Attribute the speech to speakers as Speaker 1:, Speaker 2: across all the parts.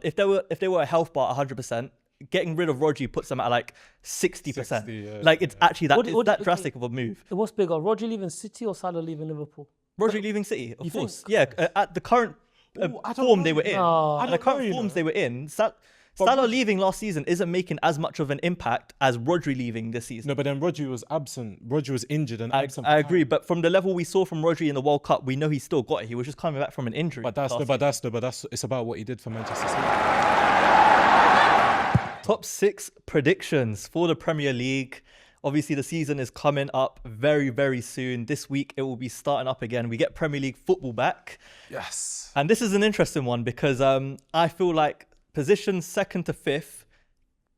Speaker 1: If they were a health bar 100%, getting rid of Rodri puts them at like 60%.
Speaker 2: 60, yeah,
Speaker 1: like it's actually that
Speaker 3: What-
Speaker 1: drastic of a move.
Speaker 3: What's bigger, Rodri leaving City or Salah leaving Liverpool?
Speaker 1: Rodri leaving City, of
Speaker 3: You
Speaker 1: course.
Speaker 3: think?
Speaker 1: Yeah, at the current
Speaker 2: Ooh, I don't
Speaker 1: form
Speaker 2: know,
Speaker 1: they were
Speaker 2: you
Speaker 1: in,
Speaker 3: know.
Speaker 1: at the current forms they were in, Salah leaving last season isn't making as much of an impact as Rodri leaving this season.
Speaker 2: No, but then Rodri was absent. Rodri was injured and absent.
Speaker 1: I agree, but from the level we saw from Rodri in the World Cup, we know he still got it. He was just coming back from an injury.
Speaker 2: But that's it's about what he did for Manchester City.
Speaker 1: Top 6 predictions for the Premier League. Obviously, the season is coming up very, very soon. This week, it will be starting up again. We get Premier League football back.
Speaker 2: Yes.
Speaker 1: And this is an interesting one because I feel like positions 2nd to 5th,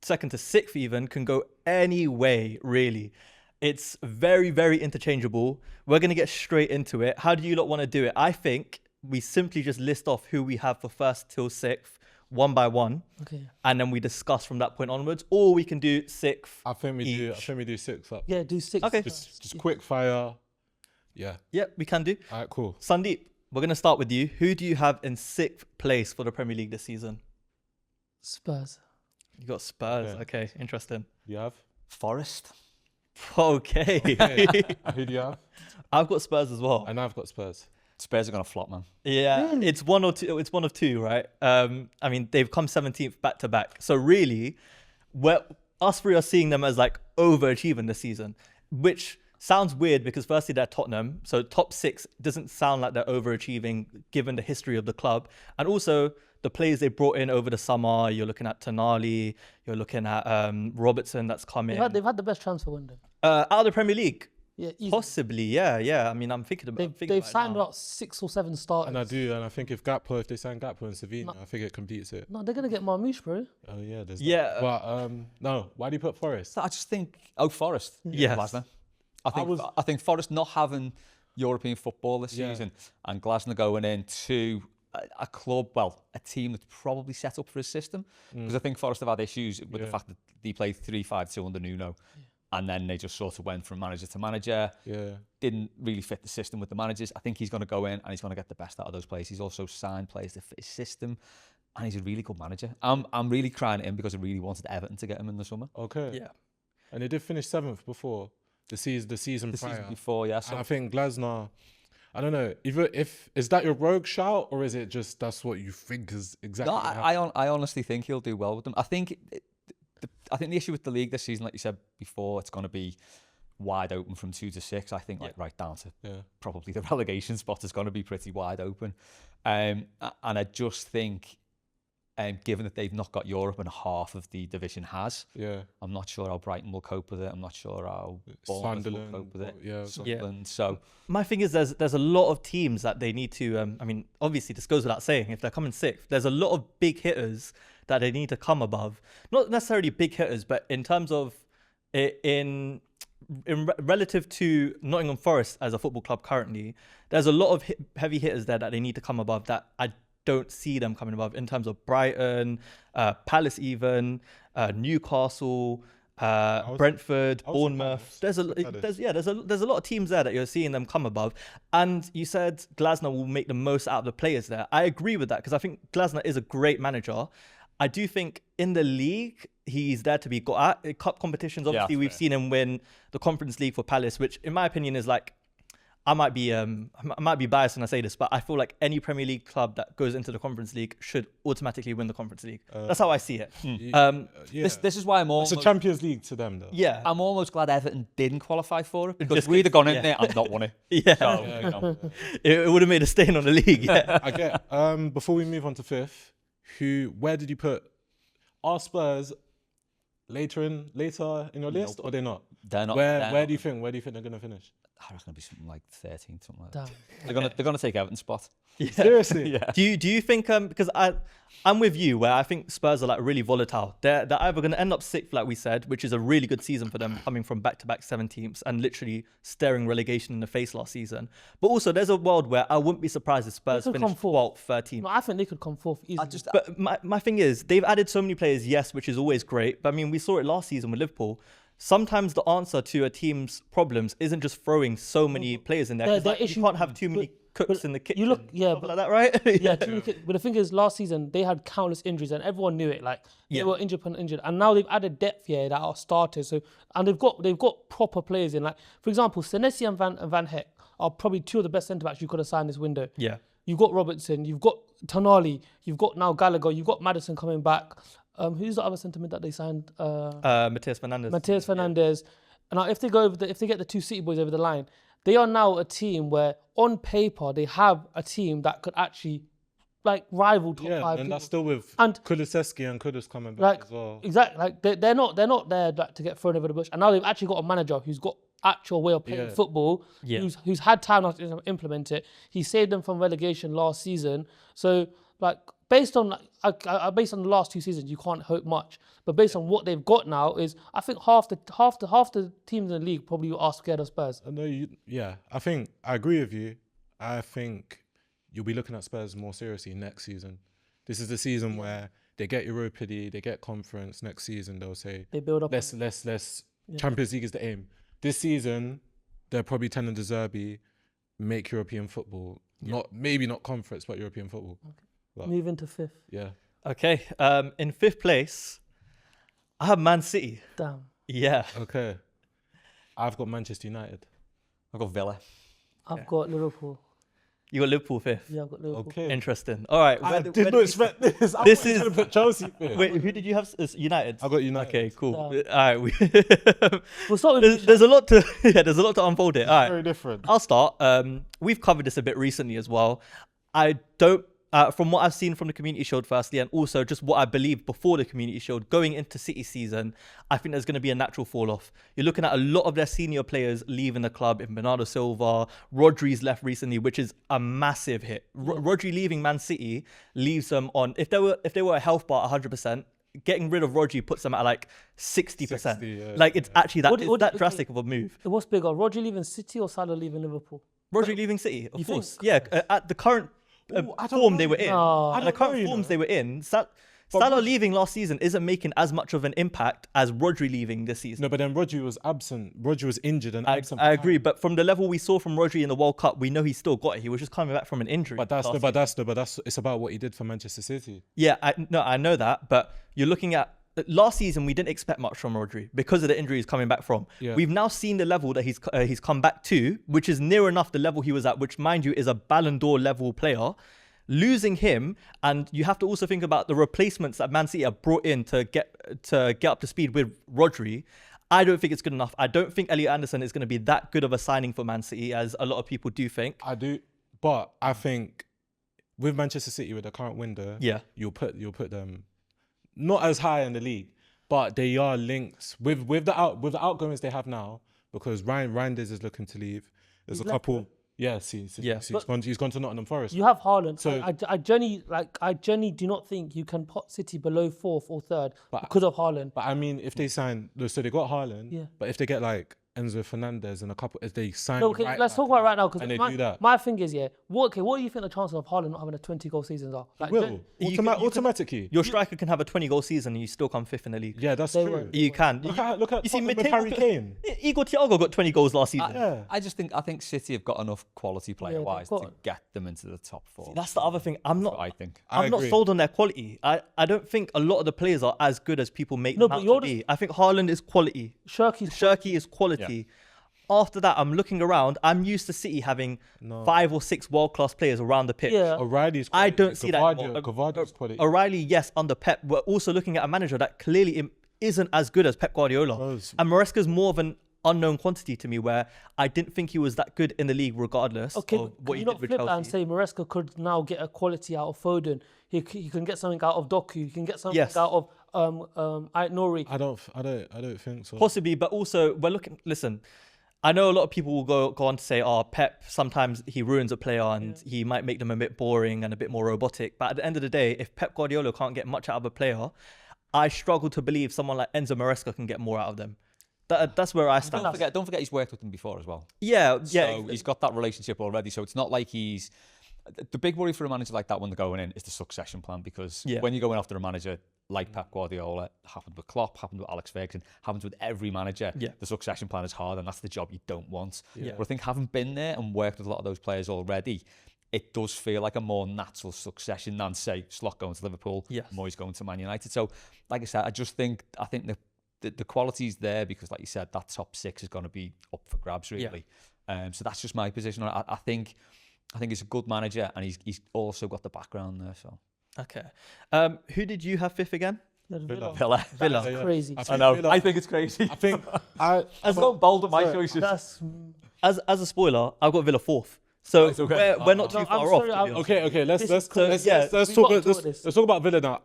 Speaker 1: 2nd to 6th even, can go any way, really. It's very, very interchangeable. We're going to get straight into it. How do you lot want to do it? I think we simply just list off who we have for 1st till 6th, one by one.
Speaker 3: Okay.
Speaker 1: And then we discuss from that point onwards. Or we can do 6th.
Speaker 2: I think we do 6 up.
Speaker 3: Yeah, do 6.
Speaker 1: Okay.
Speaker 2: Just quick fire. Yeah.
Speaker 1: Yeah, we can do.
Speaker 2: All right, cool.
Speaker 1: Sandeep, we're going to start with you. Who do you have in 6th place for the Premier League this season?
Speaker 3: Spurs.
Speaker 1: You got Spurs.
Speaker 2: Yeah.
Speaker 1: Okay, interesting.
Speaker 2: You have?
Speaker 4: Forest.
Speaker 1: Okay.
Speaker 2: Who do you have?
Speaker 1: I've got Spurs as well.
Speaker 2: And I've got Spurs.
Speaker 4: Spurs are going to flop, man.
Speaker 1: Yeah,
Speaker 3: Really?
Speaker 1: it's one or two. It's one of two, right? I mean, they've come 17th back to back. So really, us three are seeing them as like overachieving this season, which sounds weird because firstly they're Tottenham, so top 6 doesn't sound like they're overachieving given the history of the club, and also the players they brought in over the summer. You're looking at Tonali, you're looking at Robertson that's come in.
Speaker 3: They've had the best transfer window.
Speaker 1: Out of the Premier League.
Speaker 3: Yeah, easy.
Speaker 1: Possibly, yeah. I mean, I'm thinking about.
Speaker 3: They've signed about 6 or 7 starters.
Speaker 2: And I think if they sign Gakpo and Savino, I think it completes it.
Speaker 3: No, they're gonna get Marmoush, bro.
Speaker 2: Oh yeah, there's
Speaker 1: Yeah.
Speaker 2: that. But no, why do you put Forest?
Speaker 4: I just think, Forest.
Speaker 1: Yes.
Speaker 4: Glasner. I think Forest not having European football this
Speaker 2: Yeah.
Speaker 4: season and Glasner going into a club, a team that's probably set up for his system. Because I think Forest have had issues with the fact that they played 3-5-2 under Nuno. And then they just sort of went from manager to manager.
Speaker 2: Yeah.
Speaker 4: Didn't really fit the system with the managers. I think he's going to go in and he's going to get the best out of those players. He's also signed players to fit his system. And he's a really good manager. I'm really crying at him because I really wanted Everton to get him in the summer.
Speaker 2: Okay.
Speaker 1: Yeah.
Speaker 2: And they did finish 7th before the season prior.
Speaker 4: Season before, yeah.
Speaker 2: And
Speaker 4: So
Speaker 2: I think Glasner, I don't know, if is that your rogue shout or is it just that's what you think is exactly?
Speaker 4: no,
Speaker 2: what happened?
Speaker 4: I honestly think he'll do well with them. I think the issue with the league this season, like you said before, it's going to be wide open from 2 to 6. I think right down to probably the relegation spot is going to be pretty wide open. And I just think, given that they've not got Europe and half of the division has, I'm not sure how Brighton will cope with it. I'm not sure how Bournemouth will
Speaker 2: Sunderland,
Speaker 4: cope with it.
Speaker 2: yeah.
Speaker 4: Sunderland. So
Speaker 1: My thing is there's a lot of teams that they need to, I mean, obviously this goes without saying, if they're coming 6th, there's a lot of big hitters that they need to come above. Not necessarily big hitters, but in terms of, relative to Nottingham Forest as a football club currently, there's a lot of heavy hitters there that they need to come above that I don't see them coming above in terms of Brighton, Palace even, Newcastle, Brentford, Bournemouth. There's a lot of teams there that you're seeing them come above. And you said Glasner will make the most out of the players there. I agree with that because I think Glasner is a great manager. I do think in the league, he's there to be got at. Cup competitions, obviously, we've seen him win the Conference League for Palace, which in my opinion is like, I might be biased when I say this, but I feel like any Premier League club that goes into the Conference League should automatically win the Conference League. That's how I see it.
Speaker 4: this is why I'm
Speaker 2: It's
Speaker 4: almost...
Speaker 2: a Champions League to them though.
Speaker 1: Yeah.
Speaker 4: I'm almost glad Everton didn't qualify for it because
Speaker 1: Just
Speaker 4: we'd have gone in
Speaker 1: yeah.
Speaker 4: there and not won it.
Speaker 1: Yeah.
Speaker 4: So, you know.
Speaker 1: It would have made a stain on the league. Yeah.
Speaker 2: I get. Before we move on to 5th, where did you put? Are Spurs later in your list or they're not?
Speaker 4: They're not.
Speaker 2: Where do you think they're gonna finish?
Speaker 4: I reckon it'll be something like 13, something like
Speaker 3: Damn.
Speaker 4: that. They're gonna take Everton's spot.
Speaker 2: Seriously?
Speaker 4: Yeah.
Speaker 1: Do you think because I'm with you where I think Spurs are like really volatile. They're either going to end up 6th, like we said, which is a really good season for them, coming from back-to-back 17ths and literally staring relegation in the face last season. But also, there's a world where I wouldn't be surprised if Spurs
Speaker 3: They could
Speaker 4: come
Speaker 1: finish 12th, 13th.
Speaker 3: No, I think they could come 4th easily.
Speaker 1: But my thing is, they've added so many players, yes, which is always great. But I mean, we saw it last season with Liverpool. Sometimes the answer to a team's problems isn't just throwing so many players in there. 'Cause, like, you can't have too many. cooks in the kitchen.
Speaker 3: you look, yeah,
Speaker 1: Stuff like that, right?
Speaker 3: yeah. But the thing is, last season they had countless injuries and everyone knew it. Like they
Speaker 1: Yeah.
Speaker 3: were injured upon injured, and now they've added depth here that are starters. So and they've got proper players in. Like for example, Senesi and Van Heck are probably two of the best centre backs you could have signed this window.
Speaker 1: Yeah.
Speaker 3: You've got Robertson, you've got Tonali, you've got now Gallagher, you've got Maddison coming back. Who's the other centre mid that they signed?
Speaker 1: Mateus Fernandes.
Speaker 3: Mateus Fernandes. And now if they go over if they get the two City boys over the line, they are now a team where on paper they have a team that could actually like rival top
Speaker 2: Yeah,
Speaker 3: five.
Speaker 2: and
Speaker 3: people.
Speaker 2: that's still with
Speaker 3: And-
Speaker 2: Kulusevski and Kudus coming back
Speaker 3: Like
Speaker 2: as well.
Speaker 3: exactly, like they're not there like, to get thrown over the bush. And now they've actually got a manager who's got actual way of playing
Speaker 2: Yeah.
Speaker 3: football,
Speaker 1: Yeah.
Speaker 3: who's had time now to implement it. He saved them from relegation last season. So like based on based on the last two seasons, you can't hope much. But based on what they've got now, is I think half the teams in the league probably are scared of Spurs.
Speaker 2: I know I think I agree with you. I think you'll be looking at Spurs more seriously next season. This is the season where they get Europa League, they get Conference. Next season they'll say
Speaker 3: They build up.
Speaker 2: let's Champions League is the aim. This season they're probably telling De Zerbi make European football, maybe not Conference, but European football.
Speaker 3: Move into fifth.
Speaker 2: Yeah.
Speaker 1: Okay. In fifth place, I have Man City.
Speaker 3: Damn.
Speaker 1: Yeah.
Speaker 2: Okay. I've got Manchester United.
Speaker 4: I've got Villa.
Speaker 3: I've got Liverpool.
Speaker 1: You got Liverpool fifth.
Speaker 3: Yeah, I've got Liverpool.
Speaker 2: Okay.
Speaker 1: Interesting. All right.
Speaker 2: I
Speaker 1: where
Speaker 2: did
Speaker 1: where
Speaker 2: not expect this. I
Speaker 1: This
Speaker 2: was
Speaker 1: is-
Speaker 2: going to put Chelsea fifth.
Speaker 1: Wait, who did you have? It's United.
Speaker 2: I got United.
Speaker 1: Okay, cool.
Speaker 3: Yeah.
Speaker 1: All right.
Speaker 3: We'll start with
Speaker 1: There's a lot to there's a lot to unfold here. All right.
Speaker 2: Very different.
Speaker 1: I'll start. We've covered this a bit recently as well. I don't, from what I've seen from the Community Shield firstly, and also just what I believe before the Community Shield, going into City season, I think there's going to be a natural fall off. You're looking at a lot of their senior players leaving the club. In Bernardo Silva, Rodri's left recently, which is a massive hit. Rodri leaving Man City leaves them on, if they were a health bar 100%, getting rid of Rodri puts them at like 60%.
Speaker 2: 60, yeah.
Speaker 1: Like it's actually that,
Speaker 3: What-
Speaker 1: it's
Speaker 3: what-
Speaker 1: that
Speaker 3: okay.
Speaker 1: drastic of a move.
Speaker 3: what's bigger, Rodri leaving City or Salah leaving Liverpool?
Speaker 1: Rodri leaving City, of
Speaker 3: You
Speaker 1: course.
Speaker 3: think?
Speaker 1: Yeah, at the current
Speaker 2: Ooh, I don't
Speaker 1: form
Speaker 2: know,
Speaker 1: they were
Speaker 2: you
Speaker 1: in,
Speaker 3: know.
Speaker 1: at the current forms they were in, Salah leaving last season isn't making as much of an impact as Rodri leaving this season.
Speaker 2: No, but then Rodri was absent. Rodri was injured and
Speaker 1: I
Speaker 2: absent.
Speaker 1: I agree, but from the level we saw from Rodri in the World Cup, we know he still got it. He was just coming back from an injury.
Speaker 2: But that's
Speaker 1: last season.
Speaker 2: it's about what he did for Manchester City.
Speaker 1: Yeah, I know that, but you're looking at last season we didn't expect much from Rodri because of the injury he's coming back from.
Speaker 2: Yeah.
Speaker 1: We've now seen the level that he's come back to, which is near enough the level he was at, which mind you is a Ballon d'Or level player. Losing him, and you have to also think about the replacements that Man City have brought in to get up to speed with Rodri. I don't think it's good enough. I don't think Elliot Anderson is going to be that good of a signing for Man City as a lot of people do think.
Speaker 2: I do, but I think with Manchester City with the current window,
Speaker 1: Yeah.
Speaker 2: you'll put them not as high in the league, but they are linked with the outgoings they have now, because Ryan Reinders is looking to leave. There's
Speaker 3: He's
Speaker 2: a
Speaker 3: left,
Speaker 2: couple. Yeah, he's gone to Nottingham Forest.
Speaker 3: You have Haaland.
Speaker 2: So-
Speaker 3: I genuinely do not think you can put City below fourth or third because of Haaland.
Speaker 2: But I mean, if they sign, so they got Haaland.
Speaker 3: Yeah.
Speaker 2: But if they get like Enzo Fernandez and a couple, if they sign,
Speaker 3: No, okay,
Speaker 2: right
Speaker 3: let's
Speaker 2: back
Speaker 3: talk about it right now
Speaker 2: and they
Speaker 3: because
Speaker 2: do that,
Speaker 3: my thing is, what do you think the chances of Haaland not having a 20-goal season are? Like,
Speaker 2: will
Speaker 1: You can-
Speaker 2: automatically.
Speaker 1: Your striker can have a 20-goal season and you still come fifth in the league.
Speaker 2: Yeah, that's
Speaker 3: They
Speaker 2: true.
Speaker 3: won't.
Speaker 1: You can.
Speaker 2: Look at
Speaker 1: You see,
Speaker 2: Tottenham with
Speaker 1: Mateo-
Speaker 2: Harry Kane.
Speaker 1: Igor Thiago got 20 goals last season.
Speaker 2: Yeah.
Speaker 4: I think City have got enough quality player-wise
Speaker 3: they've
Speaker 4: to
Speaker 3: got-
Speaker 4: get them into the top four.
Speaker 1: That's the other thing. I'm
Speaker 4: That's what
Speaker 1: not.
Speaker 4: I think.
Speaker 2: I
Speaker 1: I'm not
Speaker 2: agree.
Speaker 1: sold on their quality. I don't think a lot of the players are as good as people make
Speaker 3: No,
Speaker 1: them
Speaker 3: but
Speaker 1: out
Speaker 3: you're
Speaker 1: to
Speaker 3: the-
Speaker 1: be. I think Haaland is quality. Shirky is quality. After that, I'm looking around. I'm used to City having 5 or 6 world-class players around the pitch.
Speaker 3: Yeah.
Speaker 2: O'Reilly's
Speaker 1: I
Speaker 2: quality.
Speaker 1: don't see that anymore.
Speaker 2: Gavardio's quality.
Speaker 1: O'Reilly, yes, under Pep. We're also looking at a manager that clearly isn't as good as Pep Guardiola.
Speaker 2: Bros.
Speaker 1: And Maresca's more of an unknown quantity to me, where I didn't think he was that good in the league regardless
Speaker 3: Okay,
Speaker 1: of
Speaker 3: but
Speaker 1: what
Speaker 3: can
Speaker 1: he
Speaker 3: you
Speaker 1: did
Speaker 3: not
Speaker 1: with
Speaker 3: flip that and
Speaker 1: Chelsea.
Speaker 3: say Maresca could now get a quality out of Foden? He can get something out of Doku. He can get something
Speaker 1: Yes.
Speaker 3: out of Ait Nouri.
Speaker 2: I don't think so.
Speaker 1: Possibly, but also we're looking. Listen, I know a lot of people will go on to say, "Oh, Pep sometimes he ruins a player and he might make them a bit boring and a bit more robotic." But at the end of the day, if Pep Guardiola can't get much out of a player, I struggle to believe someone like Enzo Maresca can get more out of them. That's where I stand.
Speaker 4: Don't forget he's worked with them before as well.
Speaker 1: Yeah.
Speaker 4: So he's got that relationship already. So it's not like he's the big worry for a manager like that when they're going in is the succession plan, because when you're going after a manager like Pep Guardiola, happened with Klopp, happened with Alex Ferguson, happens with every manager, the succession plan is hard, and that's the job you don't want. But I think having been there and worked with a lot of those players already, it does feel like a more natural succession than, say, Slot going to Liverpool, Moyes going to Man United. So, like I said, I think the quality's there, because, like you said, that top 6 is going to be up for grabs, really. So that's just my position. I think he's a good manager, and he's also got the background there. So
Speaker 1: okay, who did you have 5th again?
Speaker 3: Villa.
Speaker 1: Villa.
Speaker 3: Crazy.
Speaker 4: I know. I think it's crazy.
Speaker 2: I think
Speaker 4: I've gone bold at my choices.
Speaker 3: That's
Speaker 1: As a spoiler, I've got Villa 4th. So
Speaker 4: okay.
Speaker 1: we're not too
Speaker 3: I'm
Speaker 1: far
Speaker 3: sorry,
Speaker 1: off. to be honest.
Speaker 2: Okay. Let's
Speaker 3: This is
Speaker 2: talk about Villa now.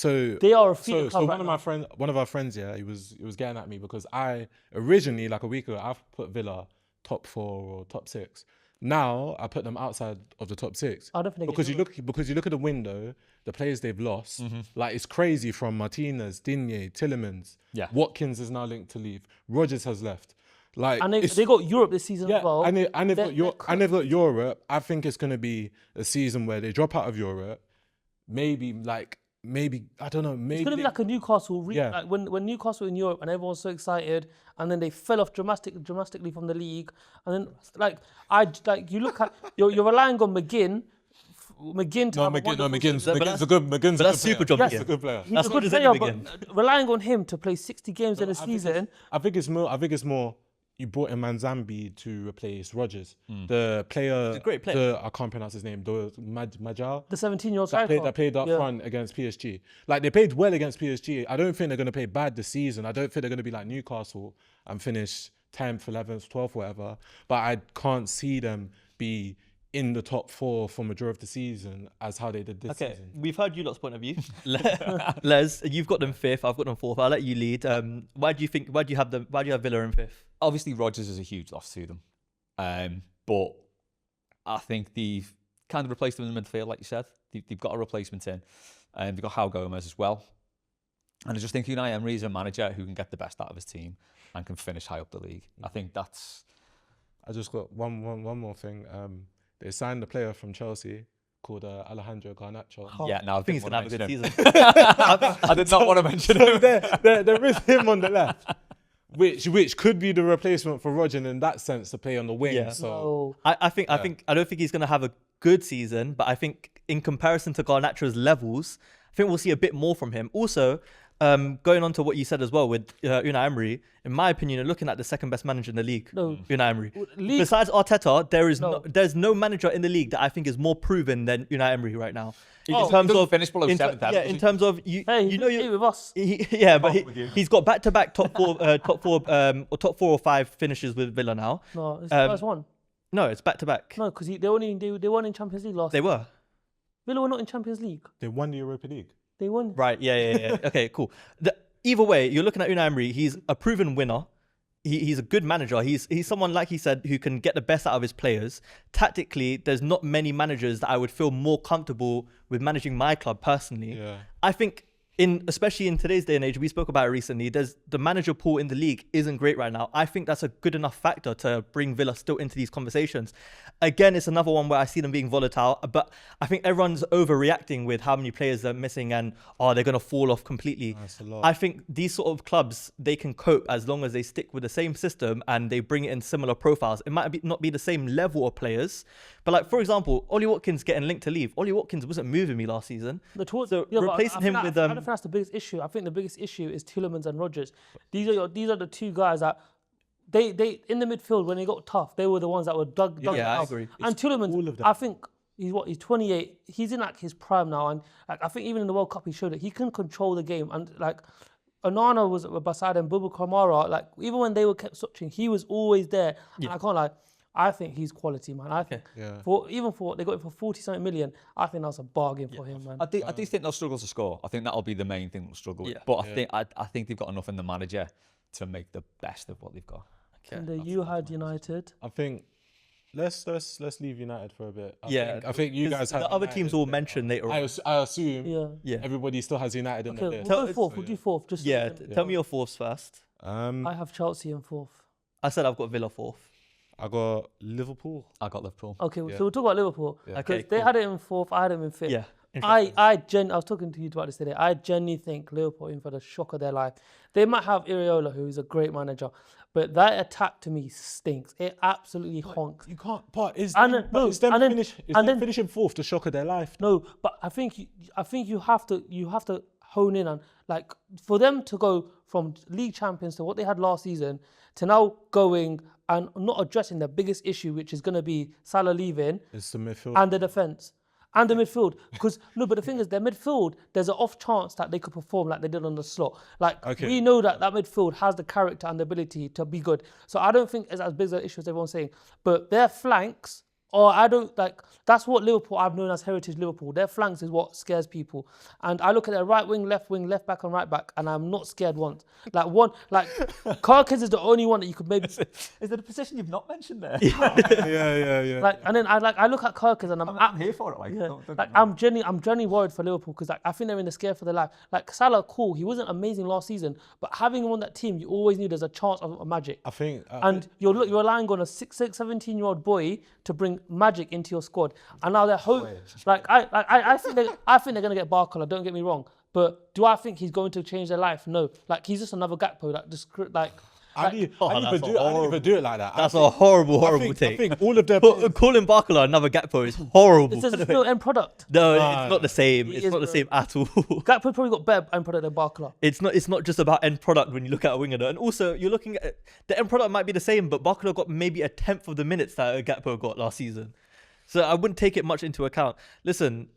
Speaker 3: They are a feeder
Speaker 2: So
Speaker 3: club right
Speaker 2: one of our friends, he was getting at me because I originally, like a week ago, I put Villa top 4 or top 6. Now I put them outside of the top 6
Speaker 3: I don't think
Speaker 2: because you look at the window, the players they've lost. Like, it's crazy, from Martinez, Digne, Tielemans. Watkins is now linked to leave. Rodgers has left. Like,
Speaker 3: and they got Europe this season as well.
Speaker 2: and they've got Europe. I think it's going to be a season where they drop out of Europe. Maybe I don't know. Maybe
Speaker 3: It's going to be like a Newcastle.
Speaker 2: Yeah.
Speaker 3: Like when Newcastle were in Europe and everyone's so excited, and then they fell off dramatically from the league, and then you look at you're relying on McGinn.
Speaker 2: McGinn's a good. McGinn's
Speaker 1: But that's super job.
Speaker 2: He's a good player.
Speaker 3: He's
Speaker 1: That's
Speaker 3: a
Speaker 1: good
Speaker 3: good
Speaker 1: as
Speaker 3: player,
Speaker 1: anything
Speaker 3: but relying on him to play 60 games in a season.
Speaker 2: I think it's more. You brought in Manzambi to replace Rodgers. The player,
Speaker 1: He's a great player.
Speaker 2: I can't pronounce his name. Majal.
Speaker 3: The 17-year-old
Speaker 2: That played up front against PSG. Like, they played well against PSG. I don't think they're going to play bad this season. I don't think they're going to be like Newcastle and finish 10th, 11th, 12th, whatever. But I can't see them be in the top 4 for majority of the season as how they did this season.
Speaker 1: We've heard you lot's point of view. Les, you've got them 5th. I've got them 4th. I'll let you lead. Why do you have Villa in 5th?
Speaker 4: Obviously, Rodgers is a huge loss to them, but I think they've kind of replaced them in the midfield, like you said. They've got a replacement in, and they've got João Gomez as well. And I just think Unai Emery is a manager who can get the best out of his team and can finish high up the league. I think that's.
Speaker 2: I just got one more thing. They signed a player from Chelsea called Alejandro Garnacho.
Speaker 1: I think he's going to have a good season.
Speaker 4: I did not want to mention him.
Speaker 2: There is him on the left, which could be the replacement for Rodgers in that sense, to play on the wing.
Speaker 1: Yeah.
Speaker 2: So
Speaker 1: I don't think he's going to have a good season, but I think in comparison to Garnacho's levels, I think we'll see a bit more from him. Also, going on to what you said as well with Unai Emery, in my opinion, you're looking at the second best manager in the league, Unai Emery. Besides Arteta, there's no manager in the league that I think is more proven than Unai Emery right now.
Speaker 4: In terms of finish below 7th.
Speaker 1: Yeah, in terms of
Speaker 3: He's with us.
Speaker 1: He's got back-to-back top 4 or 5 finishes with Villa now.
Speaker 3: No, it's the first one.
Speaker 1: No, it's back-to-back.
Speaker 3: No, because they won in Champions League last.
Speaker 1: They were.
Speaker 3: Villa were not in Champions League.
Speaker 2: they won the Europa League.
Speaker 3: They won.
Speaker 1: Right, yeah. Okay, cool. Either way, you're looking at Unai Emery. He's a proven winner. He's a good manager. He's someone, like he said, who can get the best out of his players. Tactically, there's not many managers that I would feel more comfortable with managing my club personally.
Speaker 2: Yeah.
Speaker 1: I think especially in today's day and age, we spoke about it recently, the manager pool in the league isn't great right now. I think that's a good enough factor to bring Villa still into these conversations. Again, it's another one where I see them being volatile, but I think everyone's overreacting with how many players they're missing and they're going to fall off completely.
Speaker 2: That's a lot.
Speaker 1: I think these sort of clubs, they can cope as long as they stick with the same system and they bring it in similar profiles. It might not be the same level of players, but like, for example, Ollie Watkins getting linked to leave. Ollie Watkins wasn't moving me last season. Replacing him with...
Speaker 3: I don't think that's the biggest issue. I think the biggest issue is Tielemans and Rodgers. These are the two guys that they in the midfield, when they got tough, they were the ones that were dug
Speaker 1: Yeah,
Speaker 3: out.
Speaker 1: I agree.
Speaker 3: And Tielemans,
Speaker 2: all of them.
Speaker 3: I think he's 28. He's in like his prime now, and like, I think even in the World Cup he showed that he can control the game. And like Onana was beside him, Boubacar Kamara, like even when they were kept switching, he was always there. And I can't lie, I think he's quality, man. I think for what they got him for 40-something million, I think that's a bargain for him, man.
Speaker 4: I do think they'll struggle to score. I think that'll be the main thing they'll struggle with. But I think they've got enough in the manager to make the best of what they've got.
Speaker 3: And you had United.
Speaker 2: I think let's leave United for a bit. I
Speaker 1: 'Cause
Speaker 2: think you guys have
Speaker 1: the other
Speaker 2: United
Speaker 1: teams will mention later on.
Speaker 2: I assume
Speaker 3: Yeah.
Speaker 2: everybody still has United in their
Speaker 3: Okay,
Speaker 2: list.
Speaker 3: we'll go fourth. We'll do fourth. Just
Speaker 1: Tell me your fourths first.
Speaker 3: I have Chelsea in fourth.
Speaker 1: I said I've got Villa 4th.
Speaker 2: I got Liverpool.
Speaker 4: I got Liverpool.
Speaker 3: Okay, so we'll talk about Liverpool.
Speaker 2: Yeah.
Speaker 3: Because
Speaker 1: Okay,
Speaker 3: they
Speaker 1: cool.
Speaker 3: had it in fourth, I had them in fifth.
Speaker 1: Yeah.
Speaker 3: I was talking to you about this today. I genuinely think Liverpool in for the shock of their life. They might have Iraola, who is a great manager, but that attack to me stinks. It absolutely honks.
Speaker 2: You can't. But is
Speaker 3: And
Speaker 2: them,
Speaker 3: then-
Speaker 2: but
Speaker 3: no,
Speaker 2: is them
Speaker 3: and then-
Speaker 2: finish? Is
Speaker 3: and
Speaker 2: them
Speaker 3: then-
Speaker 2: finishing fourth the shock of their life?
Speaker 3: No, but I think you have to hone in on, like, for them to go from league champions to what they had last season to now going and not addressing the biggest issue, which is going to be Salah leaving
Speaker 2: It's the midfield.
Speaker 3: and the defense. And the midfield, because no, but the thing is, their midfield, there's an off chance that they could perform like they did on the slot. Like
Speaker 2: Okay.
Speaker 3: we know that midfield has the character and the ability to be good. So I don't think it's as big an issue as everyone's saying. But their flanks, or I don't like. That's what Liverpool I've known as heritage Liverpool. Their flanks is what scares people. And I look at their right wing, left back, and right back, and I'm not scared once. Like Karkis is the only one that you could maybe.
Speaker 4: Is there a position you've not mentioned there?
Speaker 2: yeah.
Speaker 3: Like, and then I look at Karkis and
Speaker 4: I'm here for it. Like,
Speaker 3: yeah,
Speaker 4: don't
Speaker 3: like
Speaker 4: get me wrong.
Speaker 3: I'm genuinely worried for Liverpool because like I think they're in the scare for their life. Like Salah, cool, he wasn't amazing last season, but having him on that team, you always knew there's a chance of magic.
Speaker 2: I think.
Speaker 3: And you're relying on a 17-year-old boy to bring magic into your squad, and now they're I think they're gonna get Barcola. Don't get me wrong, but do I think he's going to change their life? No, like he's just another Gakpo.
Speaker 2: I didn't
Speaker 1: that's
Speaker 2: even do it like that.
Speaker 1: That's a horrible
Speaker 2: I
Speaker 1: take.
Speaker 2: think all of their.
Speaker 1: Calling Barcola another Gakpo is horrible.
Speaker 3: it's just no end product.
Speaker 1: No,
Speaker 2: Nah,
Speaker 1: it's not the same.
Speaker 3: It
Speaker 1: It's
Speaker 3: is,
Speaker 1: not the
Speaker 3: bro.
Speaker 1: same at all.
Speaker 3: Gakpo probably got better end product than Barcola.
Speaker 1: It's not just about end product when you look at a winger though. And also you're looking at the end product might be the same, but Barcola got maybe a tenth of the minutes that Gakpo got last season. So I wouldn't take it much into account. Listen,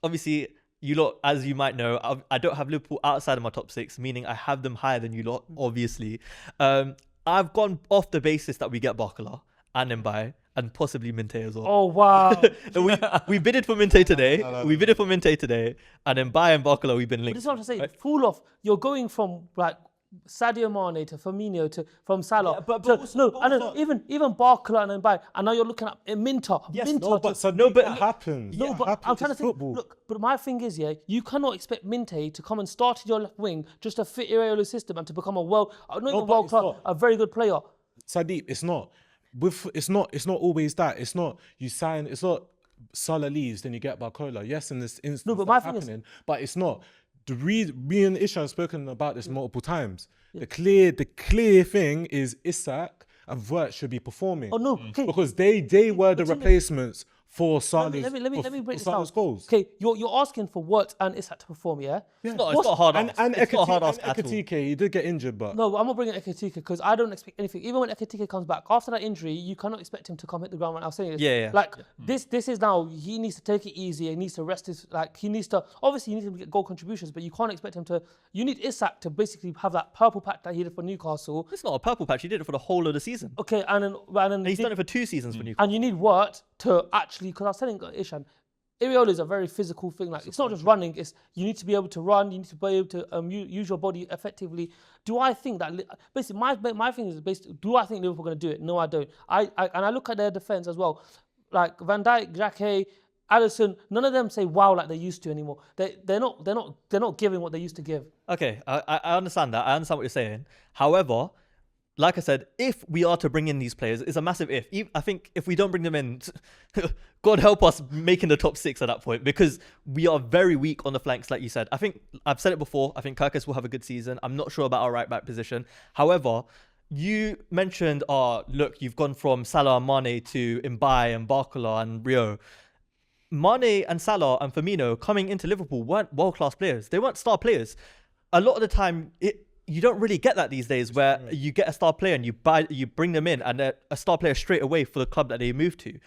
Speaker 1: obviously you lot, as you might know, I don't have Liverpool outside of my top six, meaning I have them higher than you lot, obviously. I've gone off the basis that we get Barcola and Mbaye and possibly Minte as well.
Speaker 3: Oh wow!
Speaker 1: We bidded for Minte today. We bidded for Minte today, and then Mbaye and Barcola we've been
Speaker 3: But
Speaker 1: linked.
Speaker 3: this is what I'm saying. Fall off. You're going from like Sadio Mane to Firmino from Salah.
Speaker 4: Yeah, but
Speaker 3: to,
Speaker 4: also-
Speaker 3: no,
Speaker 4: but
Speaker 3: and then
Speaker 4: also-
Speaker 3: even Barcola and Mbaye, and now you're looking at Minter.
Speaker 2: No, but that happens.
Speaker 3: No,
Speaker 2: That
Speaker 3: but
Speaker 2: happens.
Speaker 3: I'm trying to
Speaker 2: It's
Speaker 3: think.
Speaker 2: football.
Speaker 3: Look, but my thing is, yeah, you cannot expect Minte to come and start at your left wing just to fit Iraola's system and to become a
Speaker 2: but
Speaker 3: world
Speaker 2: it's
Speaker 3: class,
Speaker 2: not.
Speaker 3: a very good player.
Speaker 2: Sadiq, it's not. It's not always that. It's not you sign. It's not Salah leaves, then you get Barcola. Yes, in this instance,
Speaker 3: No, but
Speaker 2: that's
Speaker 3: my thing is-
Speaker 2: happening. But it's not. Me and Isha have spoken about this multiple times. The clear thing is Isak and Vert should be performing.
Speaker 3: Oh no, okay.
Speaker 2: Because they were the replacements for Salah's
Speaker 3: Let me break this down.
Speaker 2: Salah's goals.
Speaker 3: Okay, you're asking for Wirt and Isak to perform, yeah?
Speaker 1: It's not a hard ask.
Speaker 2: And
Speaker 1: It's not a hard ask at all.
Speaker 2: Ekitike, he did get injured, but
Speaker 3: No, I'm not bringing Ekitike because I don't expect anything. Even when Ekitike comes back after that injury, you cannot expect him to come hit the ground. When I was saying this,
Speaker 1: Yeah.
Speaker 3: like this is now he needs to take it easy. He needs to rest his he needs to obviously he needs to get goal contributions, but you can't expect him to. You need Isak to basically have that purple patch that he did for Newcastle.
Speaker 1: It's not a purple patch. He did it for the whole of the season.
Speaker 3: Okay, and then
Speaker 1: He's done it for 2 seasons for Newcastle.
Speaker 3: and you need Wirt to actually, because I was telling Ishan, Iraola is a very physical thing. Like it's not just running; it's you need to be able to run. You need to be able to use your body effectively. Do I think that basically my thing is basically? Do I think Liverpool are going to do it? No, I don't. I look at their defense as well, like Van Dijk, Xhaka, Alisson. None of them say wow like they used to anymore. They're not giving what they used to give.
Speaker 1: Okay, I understand that. I understand what you're saying. However, like I said, if we are to bring in these players, it's a massive if. I think if we don't bring them in, God help us making the top 6 at that point, because we are very weak on the flanks, like you said. I think I've said it before. I think Kirkus will have a good season. I'm not sure about our right back position. However, you mentioned, look, you've gone from Salah and Mane to Mbaye and Barcola and Rio. Mane and Salah and Firmino coming into Liverpool weren't world-class players. They weren't star players. A lot of the time, you don't really get that these days, where you get a star player and you bring them in and they're a star player straight away for the club that they move to.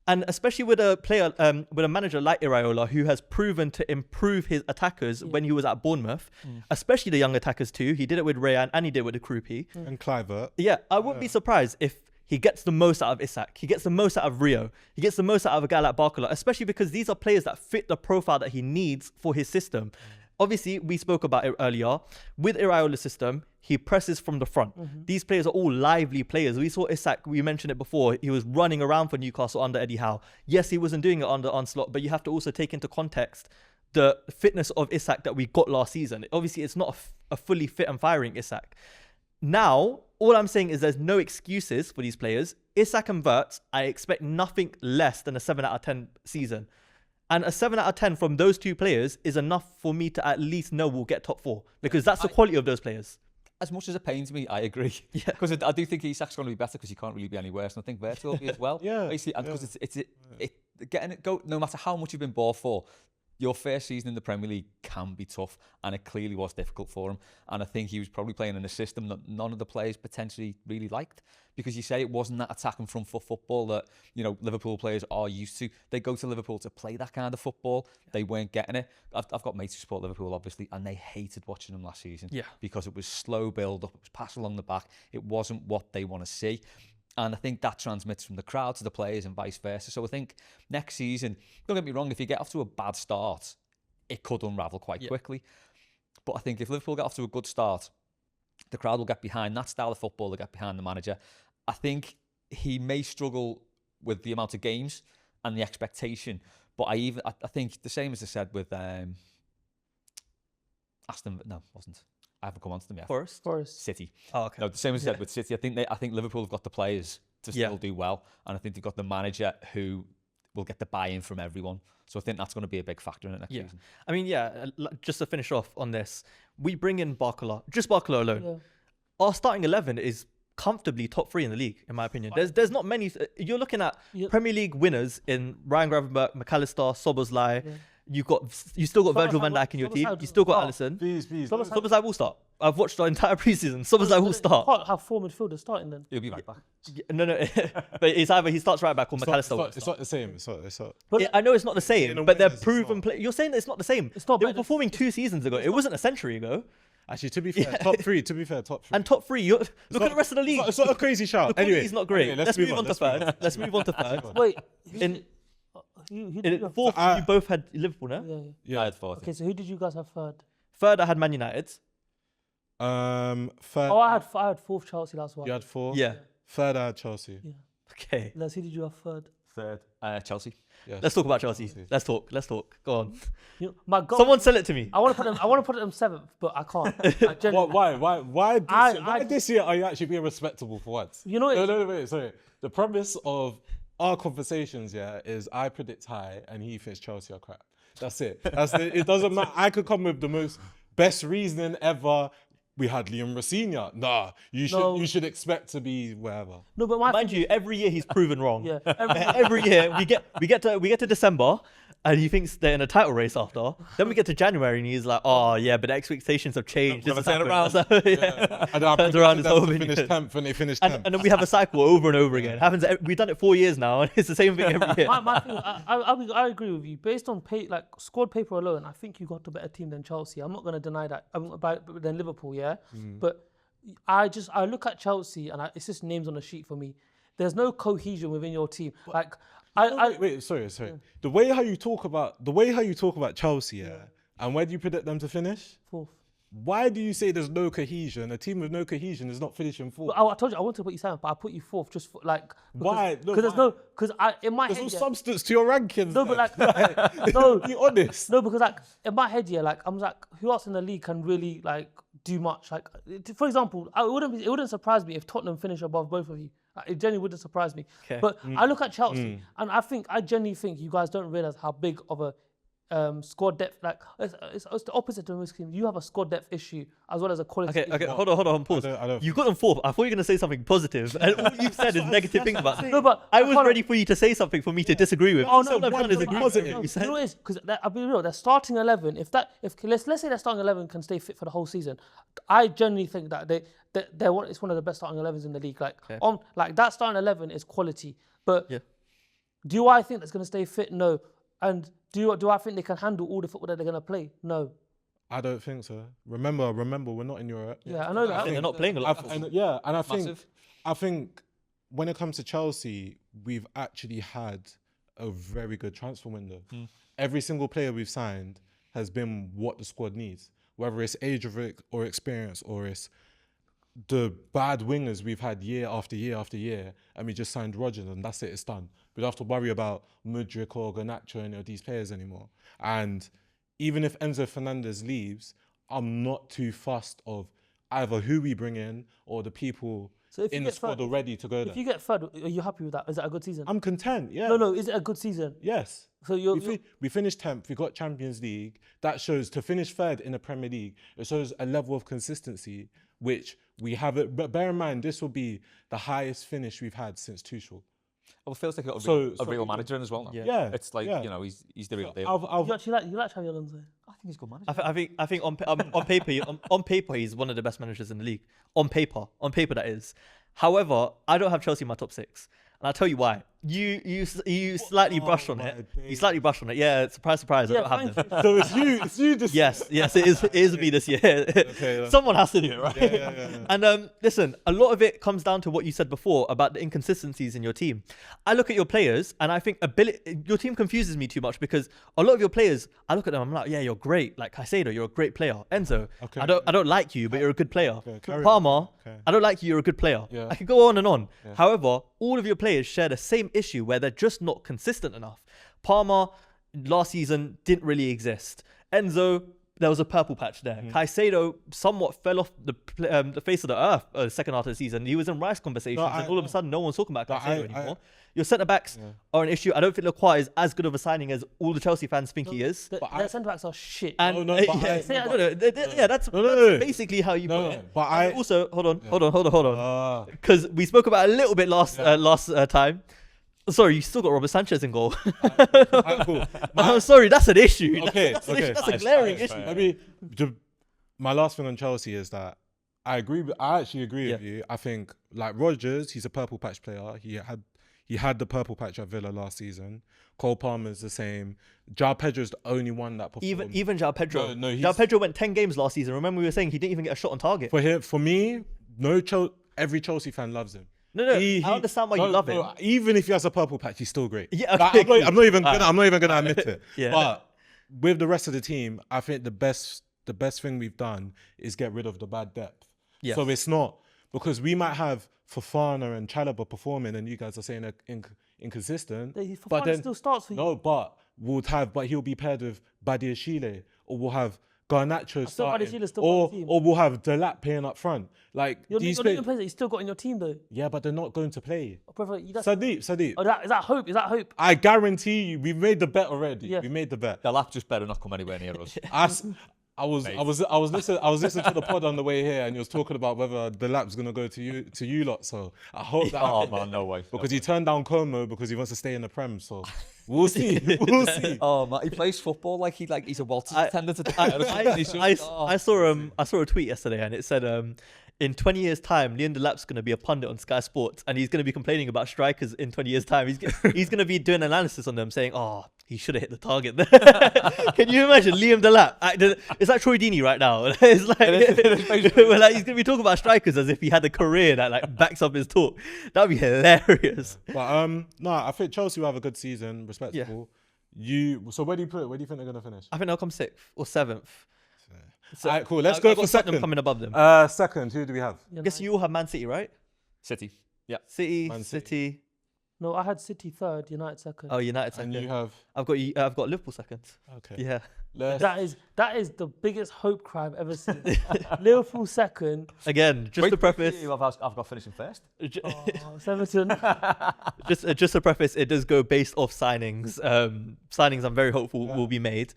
Speaker 1: And especially with a player, with a manager like Iraola, who has proven to improve his attackers when he was at Bournemouth, especially the young attackers too. He did it with Rayan and he did it with the Krupi.
Speaker 2: and Clivert.
Speaker 1: Yeah, I wouldn't be surprised if he gets the most out of Isak. He gets the most out of Rio. He gets the most out of a guy like Barcola, especially because these are players that fit the profile that he needs for his system. Obviously, we spoke about it earlier. With Iraola's system, he presses from the front. These players are all lively players. We saw Isak, we mentioned it before, he was running around for Newcastle under Eddie Howe. Yes, he wasn't doing it under Onslaught, but you have to also take into context the fitness of Isak that we got last season. Obviously, it's not a fully fit and firing Isak. Now, all I'm saying is there's no excuses for these players. Isak and Wirtz, I expect nothing less than a 7 out of 10 season. And a 7 out of 10 from those two players is enough for me to at least know we'll get top 4. Because that's the quality of those players.
Speaker 4: As much as it pains me, I agree.
Speaker 1: Yeah.
Speaker 4: Because I do think Isak's going to be better because he can't really be any worse. And I think Wirtz will be as well.
Speaker 2: Yeah.
Speaker 4: Basically, and because it's getting it go, no matter how much you've been bought for, your first season in the Premier League can be tough, and it clearly was difficult for him. And I think he was probably playing in a system that none of the players potentially really liked, because you say it wasn't that attacking front foot football that, you know, Liverpool players are used to. They go to Liverpool to play that kind of football. They weren't getting it. I've got mates who support Liverpool, obviously, and they hated watching them last season because it was slow build up, it was pass along the back. It wasn't what they want to see. And I think that transmits from the crowd to the players and vice versa. So I think next season, don't get me wrong, if you get off to a bad start, it could unravel quite quickly. But I think if Liverpool get off to a good start, the crowd will get behind that style of football, they'll get behind the manager. I think he may struggle with the amount of games and the expectation, but I think the same as I said with Aston, no, wasn't. I haven't come on to them yet.
Speaker 3: Forest.
Speaker 4: City.
Speaker 1: Oh, okay.
Speaker 4: No, the same as I said with City. I think Liverpool have got the players to still do well, and I think they've got the manager who will get the buy-in from everyone. So I think that's going to be a big factor in it next season.
Speaker 1: I mean, just to finish off on this, we bring in Barcola, just Barcola alone.
Speaker 3: Yeah.
Speaker 1: Our starting 11 is comfortably top 3 in the league, in my opinion. There's not many. You're looking at Premier League winners in Ryan Gravenberch, McAllister, Szoboszlai. You still got Virgil van Dijk in your team. You still got Alisson.
Speaker 2: Please.
Speaker 1: Szoboszlai will start. I've watched the entire preseason. Szoboszlai will start.
Speaker 3: Can't have 4 midfielders starting then.
Speaker 4: He'll be right back.
Speaker 1: No. But it's either he starts right back or McAllister will
Speaker 2: It's
Speaker 1: start.
Speaker 2: not the same. It's not.
Speaker 3: But
Speaker 1: I know it's not the same,
Speaker 2: In
Speaker 1: but they're
Speaker 2: winners, it's
Speaker 1: proven
Speaker 2: not.
Speaker 1: players. You're saying that it's not the same.
Speaker 3: It's not
Speaker 1: They were
Speaker 3: better.
Speaker 1: performing 2 seasons ago. It wasn't a century ago.
Speaker 2: Actually, to be fair, top 3. To be fair, top 3.
Speaker 1: And top 3, look at the rest of the league.
Speaker 2: It's not a crazy shout.
Speaker 1: The
Speaker 2: Anyway,
Speaker 1: quality's not great.
Speaker 2: anyway,
Speaker 1: Let's move on to third. Let's move on to third.
Speaker 3: wait,
Speaker 1: In
Speaker 3: who did you have?
Speaker 1: fourth,
Speaker 2: I-
Speaker 1: you both had Liverpool, no?
Speaker 3: Yeah.
Speaker 2: Yeah.
Speaker 4: I had 40.
Speaker 3: Okay, so who did you guys have third?
Speaker 1: Third, I had Man United.
Speaker 2: Third.
Speaker 3: Oh, I had fourth Chelsea. That's why.
Speaker 2: You had 4.
Speaker 1: Yeah.
Speaker 2: Third, I had Chelsea.
Speaker 3: Yeah.
Speaker 1: Okay.
Speaker 3: Les, who did you have third?
Speaker 4: Third. Chelsea.
Speaker 2: Yes.
Speaker 1: Let's talk about Chelsea. Let's talk. Go on.
Speaker 3: You know, my God,
Speaker 1: Someone sell it to me.
Speaker 3: I want to put them seventh, but I can't. Like, genuinely.
Speaker 2: Why this year are you actually being respectable for once?
Speaker 3: You know,
Speaker 2: No, wait, sorry. The premise of our conversations, is I predict high and he thinks Chelsea are crap. That's it. It doesn't matter. I could come with the most best reasoning ever. We had Liam Rossinha. Nah, you should expect to be wherever.
Speaker 3: No, but my
Speaker 1: Mind you, every year he's proven wrong.
Speaker 3: yeah,
Speaker 1: Every year we get to December and he thinks they're in a title race after. Then we get to January and he's like, oh yeah, but the expectations have changed.
Speaker 4: Never
Speaker 1: This
Speaker 4: turn
Speaker 1: has
Speaker 4: around.
Speaker 1: happened. Yeah.
Speaker 2: And I
Speaker 1: Turns around his
Speaker 2: predicted them
Speaker 1: whole
Speaker 2: to finish
Speaker 1: opinion.
Speaker 2: 10th and they finished 10th.
Speaker 1: And then we have a cycle over and over again. Happens. We've done it 4 years now, and it's the same thing every year.
Speaker 3: my thing, I agree with you. Based on squad paper alone, I think you got a better team than Chelsea. I'm not going to deny that. Than Liverpool, yeah. But I look at Chelsea and it's just names on a sheet for me. There's no cohesion within your team.
Speaker 2: Wait, sorry. The way how you talk about Chelsea, and where do you predict them to finish?
Speaker 3: Fourth.
Speaker 2: Why do you say there's no cohesion? A team with no cohesion is not finishing fourth.
Speaker 3: But I told you I wanted to put you seventh, but I put you fourth just for, like
Speaker 2: Why? No,
Speaker 3: Because in my
Speaker 2: There's
Speaker 3: head
Speaker 2: no
Speaker 3: yeah,
Speaker 2: substance to your rankings.
Speaker 3: no, but
Speaker 2: like,
Speaker 3: like no,
Speaker 2: be honest.
Speaker 3: no, because like in my head yeah, like I'm like who else in the league can really like do much? Like for example, it wouldn't surprise me if Tottenham finish above both of you. It genuinely wouldn't surprise me.
Speaker 1: Okay.
Speaker 3: But I look at Chelsea and I genuinely think you guys don't realize how big of a squad depth, like it's the opposite to most teams. You have a squad depth issue as well as a quality.
Speaker 1: Okay,
Speaker 3: issue.
Speaker 1: hold on, pause.
Speaker 2: I don't
Speaker 1: You got them fourth. I thought you were going to say something positive, and all you've said is negative things about them.
Speaker 3: No, but
Speaker 1: I was
Speaker 3: can't-
Speaker 1: ready for you to say something for me to disagree with.
Speaker 3: Oh
Speaker 1: So
Speaker 3: no,
Speaker 1: what I've done is agree with
Speaker 2: positive.
Speaker 1: what you
Speaker 3: You
Speaker 1: said.
Speaker 3: know what it is? Because I'll be real. Their starting 11. If let's say their starting 11 can stay fit for the whole season, I genuinely think that it's one of the best starting 11s in the league. Like that starting 11 is quality. But
Speaker 1: Yeah.
Speaker 3: do I think that's going to stay fit? No. And do I think they can handle all the football that they're going to play? No.
Speaker 2: I don't think so. Remember, we're not in Europe.
Speaker 3: Yeah, I know that.
Speaker 1: I think they're not playing a lot.
Speaker 2: I think when it comes to Chelsea, we've actually had a very good transfer window. Every single player we've signed has been what the squad needs, whether it's age or experience, or it's the bad wingers we've had year after year after year, and we just signed Rodgers and that's it, it's done. We don't have to worry about Mudryk or Garnacho or any of these players anymore. And even if Enzo Fernandez leaves, I'm not too fussed of either who we bring in or the people
Speaker 3: So if you
Speaker 2: in the
Speaker 3: get
Speaker 2: squad
Speaker 3: third,
Speaker 2: already to go
Speaker 3: if
Speaker 2: there.
Speaker 3: you get third, are you happy with that? Is that a good season?
Speaker 2: I'm content. Yeah.
Speaker 3: No, is it a good season?
Speaker 2: Yes.
Speaker 3: So
Speaker 2: We finished 10th. We got Champions League. That shows to finish third in the Premier League. It shows a level of consistency which we haven't. But bear in mind, this will be the highest finish we've had since Tuchel.
Speaker 4: Well, it feels like a
Speaker 2: So-
Speaker 4: real manager in as well now.
Speaker 2: Yeah.
Speaker 4: It's like,
Speaker 2: yeah.
Speaker 4: you know, he's the real deal.
Speaker 3: you actually like Xabi Alonso.
Speaker 4: I think he's a good manager.
Speaker 1: I think on paper on paper he's one of the best managers in the league. On paper that is. However, I don't have Chelsea in my top 6, and I'll tell you why. You slightly brushed on it. You slightly brushed on it. Yeah, surprise. I don't have them.
Speaker 2: So it's you this
Speaker 1: Yes, it is me this year.
Speaker 2: Okay,
Speaker 1: Someone has to do it, right?
Speaker 2: Yeah.
Speaker 1: And listen, a lot of it comes down to what you said before about the inconsistencies in your team. I look at your players, and I think your team confuses me too much because a lot of your players, I look at them, I'm like, yeah, you're great. Like Caicedo, you're a great player. Enzo,
Speaker 2: Okay.
Speaker 1: I don't like you, but you're a good player.
Speaker 2: carry
Speaker 1: Palmer,
Speaker 2: on. Okay.
Speaker 1: I don't like you, you're a good player.
Speaker 2: Yeah.
Speaker 1: I could go on and on. However, all of your players share the same issue where they're just not consistent enough. Palmer last season didn't really exist. Enzo, there was a purple patch there. Caicedo somewhat fell off the face of the earth the second half of the season. He was in Rice conversations, and all of a sudden, no one's talking about Caicedo anymore. Your centre backs are an issue. I don't think Lacroix is as good of a signing as all the Chelsea fans think he is.
Speaker 3: Their centre backs are shit.
Speaker 1: And
Speaker 2: No, but
Speaker 1: that's basically how you put it.
Speaker 2: but
Speaker 1: And
Speaker 2: I-
Speaker 1: also hold on, because we spoke about it a little bit last time. Sorry, you still got Robert Sanchez in goal.
Speaker 2: Cool.
Speaker 1: I'm sorry, that's an issue.
Speaker 2: Okay,
Speaker 1: That's an
Speaker 2: okay.
Speaker 1: issue. That's a glaring issue.
Speaker 2: I mean, my last thing on Chelsea is that I actually agree with you. I think like Rodgers, he's a purple patch player. He had the purple patch at Villa last season. Cole Palmer's the same. João Pedro's the only one that performed.
Speaker 1: Even João Pedro.
Speaker 2: No,
Speaker 1: João Pedro went 10 games last season. Remember we were saying he didn't even get a shot on target.
Speaker 2: For me, every Chelsea fan loves him.
Speaker 1: No, I understand why you love him.
Speaker 2: Even if he has a purple patch, he's still great.
Speaker 1: Yeah,
Speaker 2: Like,
Speaker 1: okay,
Speaker 2: I'm not even gonna admit it.
Speaker 1: Yeah.
Speaker 2: But with the rest of the team, I think the best thing we've done is get rid of the bad depth.
Speaker 1: Yes.
Speaker 2: So it's not because we might have Fofana and Chalobah performing, and you guys are saying they're inconsistent.
Speaker 3: Fofana
Speaker 2: then
Speaker 3: still starts for you.
Speaker 2: No, but he'll be paired with Badiashile, or we'll have Garnacho starting,
Speaker 3: Badiashile's still on the team.
Speaker 2: or we'll have Delap playing up front. Like
Speaker 3: You're
Speaker 2: these
Speaker 3: not even players that you still got in your team though.
Speaker 2: yeah, but they're not going to play. Sadiq.
Speaker 3: Oh, is that hope? Is that hope?
Speaker 2: I guarantee you, we made the bet already.
Speaker 3: Yeah.
Speaker 2: We made the bet.
Speaker 4: The lap just better not come anywhere near us.
Speaker 2: I was listening to the pod on the way here, and he was talking about whether the lap's gonna go to you lot. So I hope that.
Speaker 4: Oh
Speaker 2: happens.
Speaker 4: man, no way.
Speaker 2: Because he turned down Como because he wants to stay in the Prem. So we'll see. We'll see.
Speaker 4: Oh man, he plays football like he's a Walters attendant.
Speaker 1: I saw a tweet yesterday and it said in 20 years time Leon Delap's going to be a pundit on Sky Sports and he's going to be complaining about strikers in 20 years time. He's going to be doing analysis on them saying, oh, he should have hit the target there. Can you imagine Liam Delap? It's like Troy Deeney right now. It's like, he's going to be talking about strikers as if he had a career that like backs up his talk. That would be hilarious.
Speaker 2: But no, I think Chelsea will have a good season, respectable. So where do you put it? Where do you think they're gonna finish?
Speaker 1: I think they'll come 6th or 7th. So,
Speaker 2: Alright, cool. Let's go
Speaker 1: I've
Speaker 2: for
Speaker 1: got Tottenham
Speaker 2: second.
Speaker 1: coming above them.
Speaker 2: Second, who do we have?
Speaker 1: I guess you all have Man City, right?
Speaker 4: City. Yeah.
Speaker 1: City,
Speaker 2: Man
Speaker 1: City.
Speaker 3: No, I had City third, United second.
Speaker 1: Oh, United second.
Speaker 2: And you have
Speaker 1: I've got Liverpool second.
Speaker 2: okay.
Speaker 1: Yeah.
Speaker 3: That is the biggest hope cry I've ever seen. Liverpool second.
Speaker 1: Again, just to preface,
Speaker 4: I've got finishing first.
Speaker 3: Oh, Everton.
Speaker 1: just to preface, it does go based off signings. Signings I'm very hopeful will be made.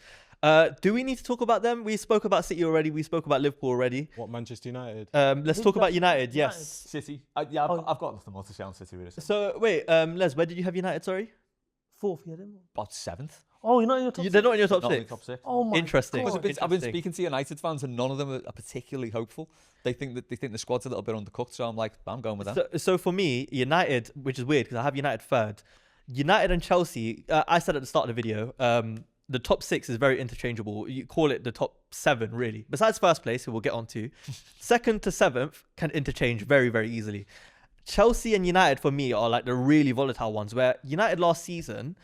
Speaker 1: Do we need to talk about them? We spoke about City already. We spoke about Liverpool already.
Speaker 2: What, Manchester United?
Speaker 1: Let's talk about United. Yes.
Speaker 4: City. I've got nothing more to say on City really.
Speaker 1: So wait, Les, where did you have United? Sorry.
Speaker 3: Fourth, yeah, didn't we?
Speaker 4: About 7th.
Speaker 3: Oh, you're not in your top
Speaker 1: They're not in your top
Speaker 4: Not in the
Speaker 1: six.
Speaker 4: top 6.
Speaker 3: Oh my
Speaker 1: Interesting.
Speaker 3: God.
Speaker 4: I've been speaking to United fans and none of them are particularly hopeful. They think the squad's a little bit undercooked, so I'm like, I'm going with them.
Speaker 1: So for me, United, which is weird because I have United third. United and Chelsea, I said at the start of the video, the top 6 is very interchangeable. You call it the top 7, really. Besides first place, who we'll get on to. 2nd to 7th can interchange very, very easily. Chelsea and United, for me, are like the really volatile ones, where United last season,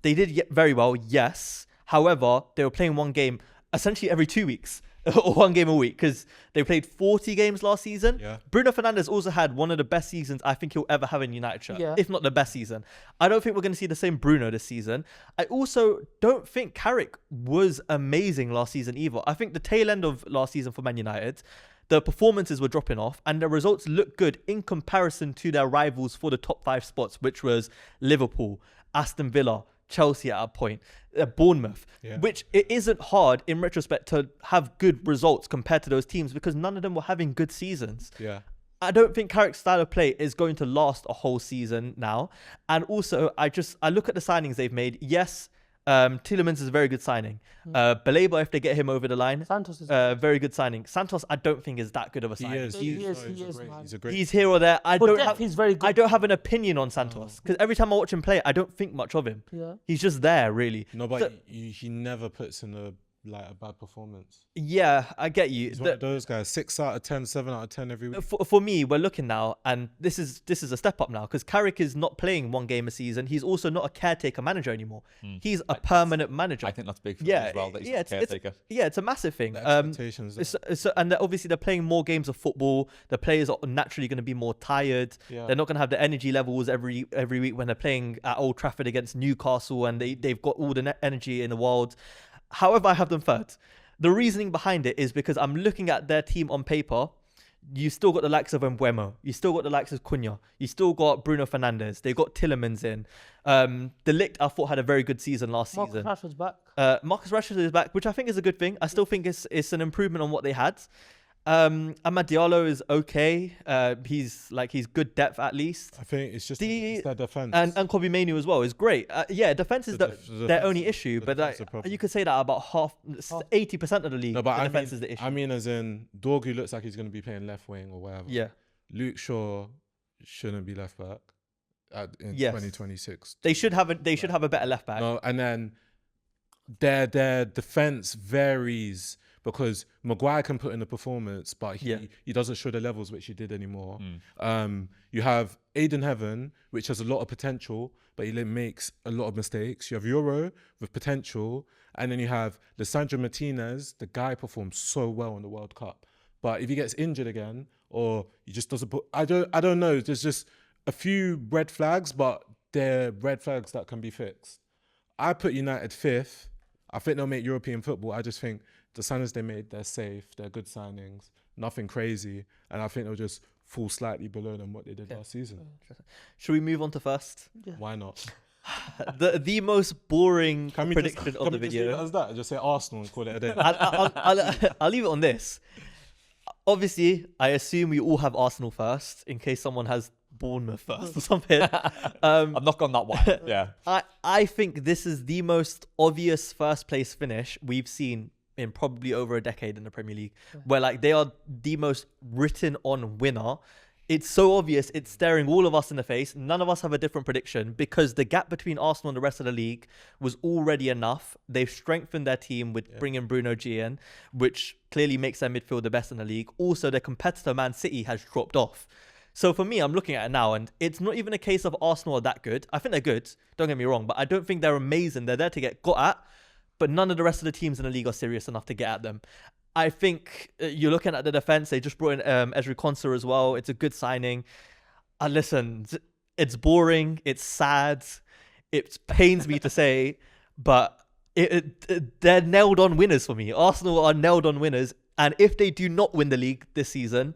Speaker 1: they did get very well, yes. However, they were playing one game essentially every 2 weeks. Or one game a week because they played 40 games last season.
Speaker 2: Yeah.
Speaker 1: Bruno Fernandes also had one of the best seasons I think he'll ever have in United shirt,
Speaker 3: Yeah.
Speaker 1: if not the best season. I don't think we're going to see the same Bruno this season. I also don't think Carrick was amazing last season either. I think the tail end of last season for Man United, the performances were dropping off and the results looked good in comparison to their rivals for the top 5 spots, which was Liverpool, Aston Villa, Chelsea at a point, Bournemouth, which it isn't hard in retrospect to have good results compared to those teams because none of them were having good seasons.
Speaker 2: Yeah.
Speaker 1: I don't think Carrick's style of play is going to last a whole season now. And also, I look at the signings they've made. Yes, Tielemans is a very good signing. Baleba, if they get him over the line,
Speaker 3: Santos is
Speaker 1: very good signing. Santos, I don't think is that good of a signing.
Speaker 3: He is, man.
Speaker 2: He's
Speaker 1: Here or there.
Speaker 3: He's very good.
Speaker 1: I don't have an opinion on Santos because every time I watch him play, I don't think much of him.
Speaker 3: Yeah.
Speaker 1: He's just there, really.
Speaker 2: No, but he never puts in a bad performance.
Speaker 1: Yeah, I get you.
Speaker 2: He's one of those guys. 6 out of 10, 7 out of 10 every week.
Speaker 1: For me, we're looking now, and this is a step up now because Carrick is not playing one game a season. He's also not a caretaker manager anymore. He's a permanent manager.
Speaker 4: I think that's big for him as well. That he's a caretaker.
Speaker 1: It's a massive thing.
Speaker 2: The expectations.
Speaker 1: And obviously they're playing more games of football. The players are naturally going to be more tired.
Speaker 2: Yeah.
Speaker 1: They're not going to have the energy levels every week when they're playing at Old Trafford against Newcastle, and they've got all the energy in the world. However, I have them third. The reasoning behind it is because I'm looking at their team on paper. You still got the likes of Mbeumo. You still got the likes of Cunha. You still got Bruno Fernandes. They got Tielemans in. De Ligt, I thought, had a very good season last season.
Speaker 3: Marcus Rashford's back.
Speaker 1: Marcus Rashford is back, which I think is a good thing. I still think it's an improvement on what they had. Amad Diallo is okay. He's good depth at least.
Speaker 2: I think it's just their defense.
Speaker 1: And Kobe Mainoo as well is great. Defense is their only issue, but you could say that about 80% of the league.
Speaker 2: No, but
Speaker 1: defense is the issue.
Speaker 2: I mean, as in Dorgu looks like he's going to be playing left wing or whatever.
Speaker 1: Yeah.
Speaker 2: Luke Shaw shouldn't be left back in 2026.
Speaker 1: They should have a better left back.
Speaker 2: No, and then their defense varies. Because Maguire can put in a performance, but he doesn't show the levels which he did anymore. You have Aiden Heaven, which has a lot of potential, but he makes a lot of mistakes. You have Euro with potential, and then you have Lisandro Martinez. The guy performs so well in the World Cup, but if he gets injured again, or he just doesn't put, I don't know. There's just a few red flags, but they're red flags that can be fixed. I put United 5th. I think they'll make European football. I just think the signings they made, they're safe, they're good signings, nothing crazy, and I think they'll just fall slightly below than what they did last season.
Speaker 1: Should we move on to first?
Speaker 3: Yeah.
Speaker 2: Why not?
Speaker 1: the most boring prediction of the video.
Speaker 2: Just leave it as that? Just say Arsenal and call it a day.
Speaker 1: I'll leave it on this. Obviously, I assume we all have Arsenal first in case someone has Bournemouth first or something.
Speaker 4: I've not gone that wide. Yeah.
Speaker 1: I think this is the most obvious first place finish we've seen in probably over a decade in the Premier League, where they are the most written on winner. It's so obvious, it's staring all of us in the face. None of us have a different prediction because the gap between Arsenal and the rest of the league was already enough. They've strengthened their team with bringing Bruno G in, which clearly makes their midfield the best in the league. Also, their competitor Man City has dropped off. So for me, I'm looking at it now, and it's not even a case of Arsenal are that good. I think they're good, don't get me wrong, but I don't think they're amazing. They're there to get got at, but none of the rest of the teams in the league are serious enough to get at them. I think you're looking at the defense. They just brought in Ezri Konsa as well. It's a good signing. Listen, it's boring. It's sad. It pains me to say, but they're nailed on winners for me. Arsenal are nailed on winners. And if they do not win the league this season,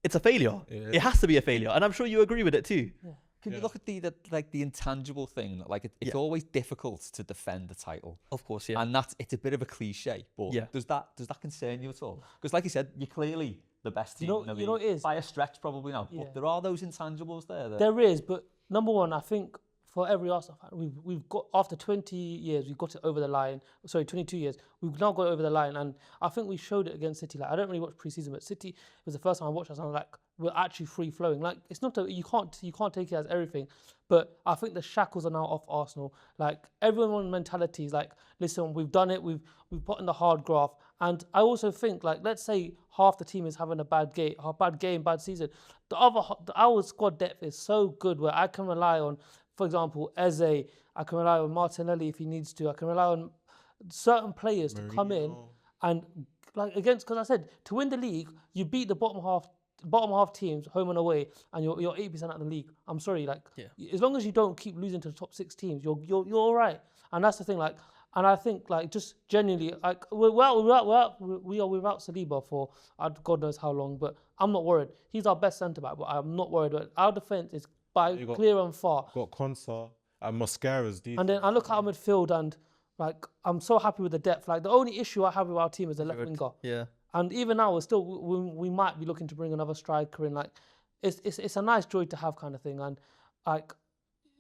Speaker 1: it's a failure. Yeah. It has to be a failure. And I'm sure you agree with it too.
Speaker 3: Yeah.
Speaker 4: Can you look at the intangible thing? It's always difficult to defend the title.
Speaker 1: Of course, yeah.
Speaker 4: And it's a bit of a cliche, but does that concern you at all? Because like you said, you're clearly the best team in the league.
Speaker 3: You know it is.
Speaker 4: By a stretch probably now. But there are those intangibles there.
Speaker 3: There is, but number one, I think for every Arsenal fan, we've got, after 20 years, we've got it over the line. Sorry, 22 years, we've now got it over the line, and I think we showed it against City. I don't really watch pre-season, but City was the first time I watched us, and I'm like, we're actually free flowing. It's not you can't take it as everything, but I think the shackles are now off Arsenal. Everyone's mentality is listen, we've done it, we've put in the hard graft, and I also think let's say half the team is having a bad game, bad season. Our squad depth is so good where I can rely on, for example, Eze. I can rely on Martinelli if he needs to. I can rely on certain players to come in and because I said to win the league, you beat the bottom half teams home and away, and you're 80% out of the league. I'm sorry, as long as you don't keep losing to the top 6 teams, you're all right. And that's the thing. And I think like just genuinely like we are without Saliba for God knows how long, but I'm not worried. He's our best centre back, but I'm not worried. But our defence is by clear and far.
Speaker 2: Got Konsa and Mosquera's deep.
Speaker 3: And then I look at our midfield and like I'm so happy with the depth. Like the only issue I have with our team is the left winger.
Speaker 1: Yeah.
Speaker 3: And even now we're still we might be looking to bring another striker in. Like it's a nice joy to have kind of thing. And like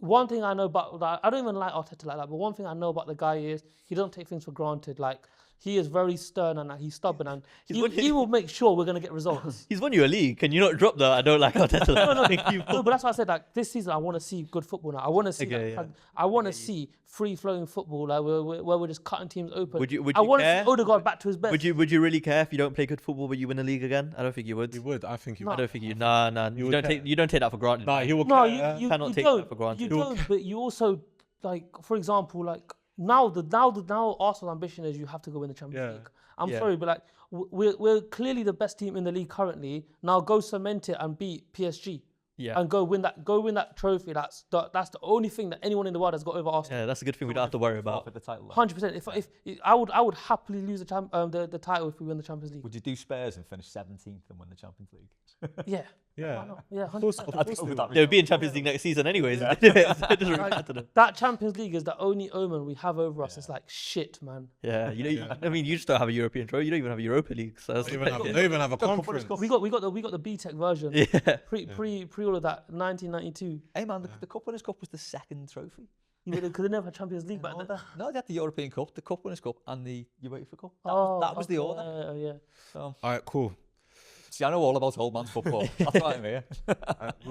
Speaker 3: one thing I know about that, I don't even like Arteta like that, but one thing I know about the guy is he doesn't take things for granted. Like he is very stern and he's stubborn and he will make sure we're gonna get results.
Speaker 1: He's won you a league. Can you not drop the I don't like Arteta?
Speaker 3: No, but that's why I said like this season I want to see good football now. I want to see I want to see free flowing football like where we're just cutting teams open.
Speaker 1: Would you
Speaker 3: I want to
Speaker 1: care?
Speaker 3: see Odegaard back to his best.
Speaker 1: Would you really care if you don't play good football but you win a league again? I don't think you would.
Speaker 2: He would. I think he
Speaker 1: I
Speaker 2: would.
Speaker 1: don't think you. Nah. You don't take that for granted.
Speaker 2: Nah, he will.
Speaker 3: No,
Speaker 2: care.
Speaker 3: you
Speaker 1: cannot take
Speaker 3: don't.
Speaker 1: that for granted.
Speaker 3: You don't, but you also like, for example, like now Arsenal's ambition is you have to go win the Champions League. I'm sorry, but like we're clearly the best team in the league currently. Now go cement it and beat PSG.
Speaker 1: Yeah.
Speaker 3: And go win that trophy. That's the only thing that anyone in the world has got over Arsenal.
Speaker 1: Yeah, that's a good thing we don't have to worry about.
Speaker 4: For the title.
Speaker 3: 100%. If I would happily lose the title if we win the Champions League.
Speaker 4: Would you do Spurs and finish 17th and win the Champions League?
Speaker 3: Yeah.
Speaker 2: Yeah.
Speaker 3: Yeah.
Speaker 2: Of course,
Speaker 3: 100%.
Speaker 1: They'll be in Champions League next season anyways. It doesn't really matter to them.
Speaker 3: That Champions League is the only omen we have over us. It's like shit, man.
Speaker 1: Yeah, I mean, you just don't have a European trophy. You don't even have a Europa League. So that's
Speaker 2: They don't even have a conference.
Speaker 3: We got the B-Tech version.
Speaker 1: yeah.
Speaker 3: Pre all of that 1992.
Speaker 4: Hey man, the Cup Winners' Cup was the second trophy.
Speaker 3: Because they never had Champions League back then.
Speaker 4: No, they had the European Cup, the Cup Winners' Cup, and the UEFA Cup. That was the order.
Speaker 3: Yeah.
Speaker 4: So,
Speaker 2: All right, cool.
Speaker 4: see, I know all about old man's football. That's why I'm here.